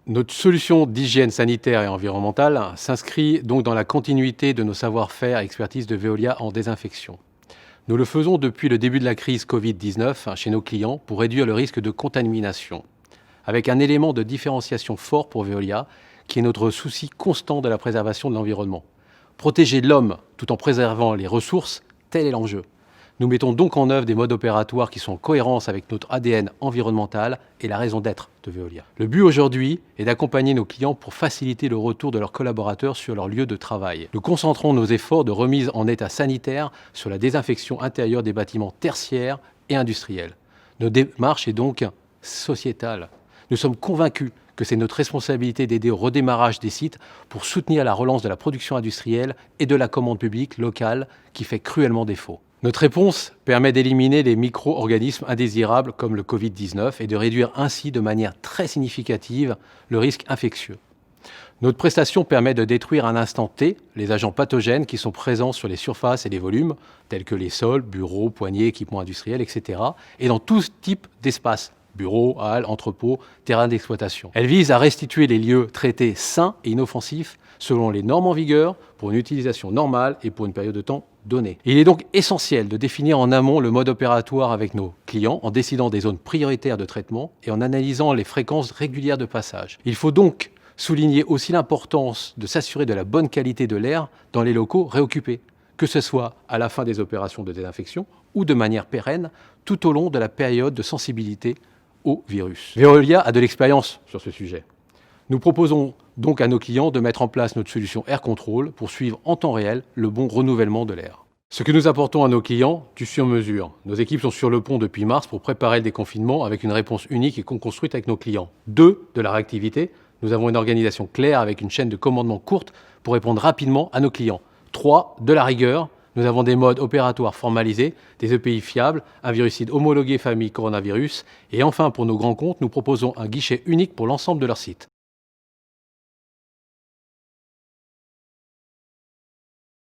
Notre solution d'hygiène sanitaire et environnementale s'inscrit donc dans la continuité de nos savoir-faire et expertise de Veolia en désinfection. Nous le faisons depuis le début de la crise Covid-19 chez nos clients pour réduire le risque de contamination, avec un élément de différenciation fort pour Veolia, qui est notre souci constant de la préservation de l'environnement. Protéger l'homme tout en préservant les ressources, tel est l'enjeu. Nous mettons donc en œuvre des modes opératoires qui sont en cohérence avec notre ADN environnemental et la raison d'être de Veolia. Le but aujourd'hui est d'accompagner nos clients pour faciliter le retour de leurs collaborateurs sur leur lieu de travail. Nous concentrons nos efforts de remise en état sanitaire sur la désinfection intérieure des bâtiments tertiaires et industriels. Notre démarche est donc sociétale. Nous sommes convaincus que c'est notre responsabilité d'aider au redémarrage des sites pour soutenir la relance de la production industrielle et de la commande publique locale qui fait cruellement défaut. Notre réponse permet d'éliminer les micro-organismes indésirables comme le Covid-19 et de réduire ainsi de manière très significative le risque infectieux. Notre prestation permet de détruire à l'instant T les agents pathogènes qui sont présents sur les surfaces et les volumes, tels que les sols, bureaux, poignées, équipements industriels, etc., et dans tout type d'espace. Bureaux, halles, entrepôts, terrains d'exploitation. Elle vise à restituer les lieux traités sains et inoffensifs selon les normes en vigueur pour une utilisation normale et pour une période de temps donnée. Il est donc essentiel de définir en amont le mode opératoire avec nos clients en décidant des zones prioritaires de traitement et en analysant les fréquences régulières de passage. Il faut donc souligner aussi l'importance de s'assurer de la bonne qualité de l'air dans les locaux réoccupés, que ce soit à la fin des opérations de désinfection ou de manière pérenne tout au long de la période de sensibilité au virus. Veolia a de l'expérience sur ce sujet. Nous proposons donc à nos clients de mettre en place notre solution Air Control pour suivre en temps réel le bon renouvellement de l'air. Ce que nous apportons à nos clients, du sur-mesure. Nos équipes sont sur le pont depuis mars pour préparer le déconfinement avec une réponse unique et co-construite avec nos clients. 2. De la réactivité. Nous avons une organisation claire avec une chaîne de commandement courte pour répondre rapidement à nos clients. 3. De la rigueur. Nous avons des modes opératoires formalisés, des EPI fiables, un virucide homologué famille coronavirus et enfin pour nos grands comptes, nous proposons un guichet unique pour l'ensemble de leur site.